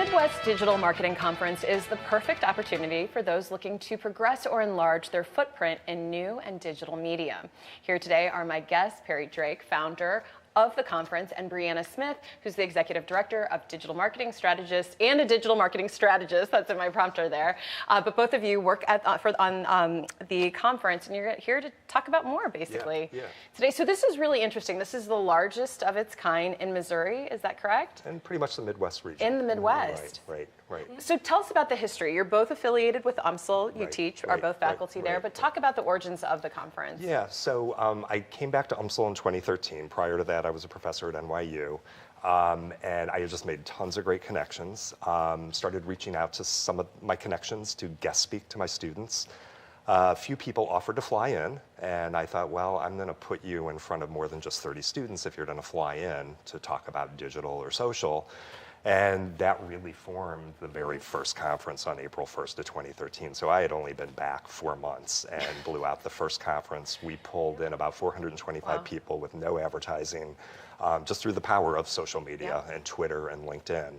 Midwest Digital Marketing Conference is the perfect opportunity for those looking to progress or enlarge their footprint in new and digital media. Here today are my guests, Perry Drake, founder of the conference, and Brianna Smith, who's the executive director of digital marketing strategist and a digital marketing strategist. That's in my prompter there. But both of you work on the conference, and you're here to talk about more, basically, today. So this is really interesting. This is the largest of its kind in Missouri. Is that correct? And pretty much the Midwest region. In the Midwest. Right. So tell us about the history. You're both affiliated with UMSL. You are both faculty there. But talk about the origins of the conference. Yeah. So I came back to UMSL in 2013. Prior to that, I was a professor at NYU. And I just made tons of great connections. Started reaching out to some of my connections to guest speak to my students. A few people offered to fly in, and I thought, well, I'm going to put you in front of more than just 30 students if you're going to fly in to talk about digital or social. And that really formed the very first conference on April 1st of 2013. So I had only been back 4 months and blew out the first conference. We pulled in about 425 people with no advertising, just through the power of social media and Twitter and LinkedIn.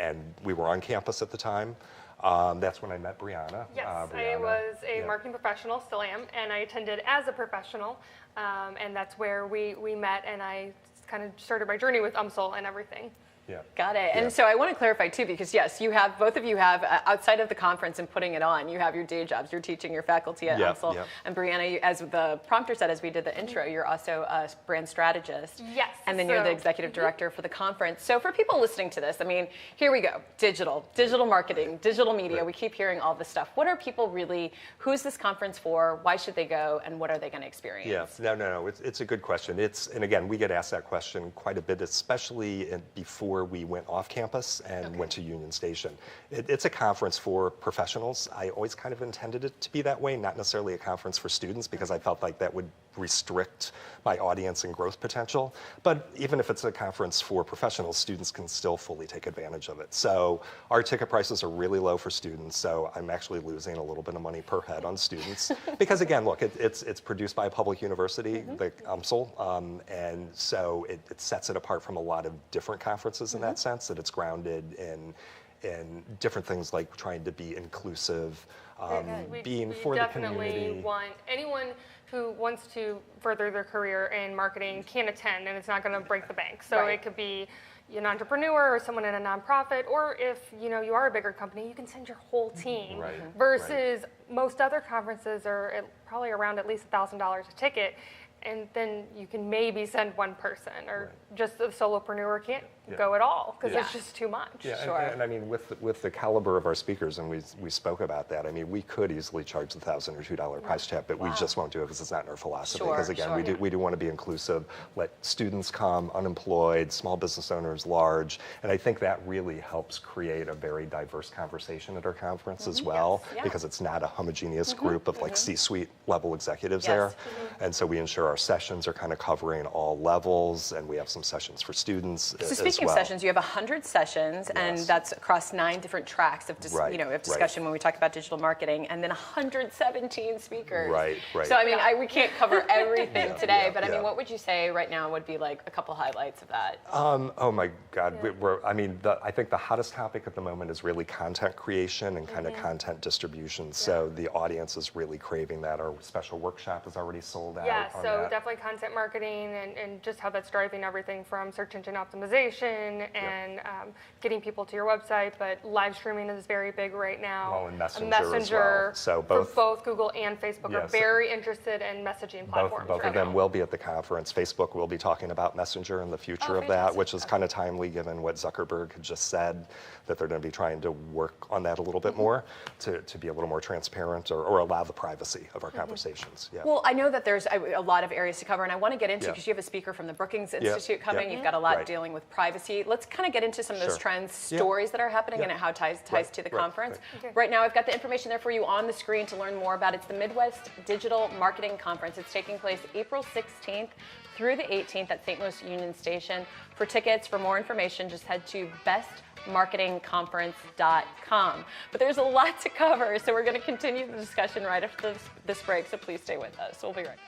And we were on campus at the time. That's when I met Brianna. Yes, Brianna. I was a marketing professional, still am, and I attended as a professional. And that's where we met, and I kind of started my journey with UMSL and everything. Yeah. Got it. And so I want to clarify too, because yes, both of you have, outside of the conference and putting it on, you have your day jobs. You're teaching, your faculty at UMSL. And Brianna, as the prompter said, as we did the intro, you're also a brand strategist. Yes. And then you're the executive director for the conference. So for people listening to this, I mean, here we go. Digital marketing, digital media. We keep hearing all this stuff. What are people really, who's this conference for? Why should they go? And what are they going to experience? Yeah, no. It's a good question. And again, we get asked that question quite a bit, especially before we went off campus and went to Union Station. It's a conference for professionals. I always kind of intended it to be that way, not necessarily a conference for students, because I felt like that would restrict my audience and growth potential. But even if it's a conference for professionals, students can still fully take advantage of it. So our ticket prices are really low for students, so I'm actually losing a little bit of money per head on students. Because again, look, it's produced by a public university, the UMSL, and so it sets it apart from a lot of different conferences in that sense, that it's grounded in different things like trying to be inclusive, being for the community. We definitely want anyone who wants to further their career in marketing can attend, and it's not going to break the bank. So it could be an entrepreneur or someone in a nonprofit, or if you are a bigger company, you can send your whole team. Versus most other conferences are probably around at least $1,000 a ticket. And then you can maybe send one person, or just a solopreneur can't go at all because it's just too much. And I mean, with the caliber of our speakers, and we spoke about that. I mean, we could easily charge the $1,000 or $2 price tag, but we just won't do it because it's not in our philosophy. Because again, we do want to be inclusive. Let students come, unemployed, small business owners, large, and I think that really helps create a very diverse conversation at our conference as well, because it's not a homogeneous group of like C-suite level executives there, and so we ensure our sessions are kind of covering all levels, and we have some sessions for students so speaking of sessions, you have 100 sessions, and that's across 9 different tracks of discussion when we talk about digital marketing, and then 117 speakers. So I mean, we can't cover everything today, but I mean, what would you say right now would be like a couple highlights of that? Oh my God, I think the hottest topic at the moment is really content creation and kind of content distribution. So the audience is really craving that. Our special workshop is already sold out. So definitely content marketing and just how that's driving everything from search engine optimization and getting people to your website. But live streaming is very big right now. And Messenger as well. So both Google and Facebook are very interested in messaging platforms. Both of them will be at the conference. Facebook will be talking about Messenger and the future of that, which is kind of timely given what Zuckerberg had just said, that they're going to be trying to work on that a little bit more to be a little more transparent or allow the privacy of our conversations. Well, I know that there's a lot of areas to cover, and I want to get into, because you have a speaker from the Brookings Institute coming. You've got a lot dealing with privacy. Let's kind of get into some of those trends, stories that are happening, and how it ties to the conference. Right now, I've got the information there for you on the screen to learn more about it. It's the Midwest Digital Marketing Conference. It's taking place April 16th through the 18th at St. Louis Union Station. For tickets, for more information, just head to bestmarketingconference.com. But there's a lot to cover, so we're going to continue the discussion right after this break, so please stay with us. We'll be right back.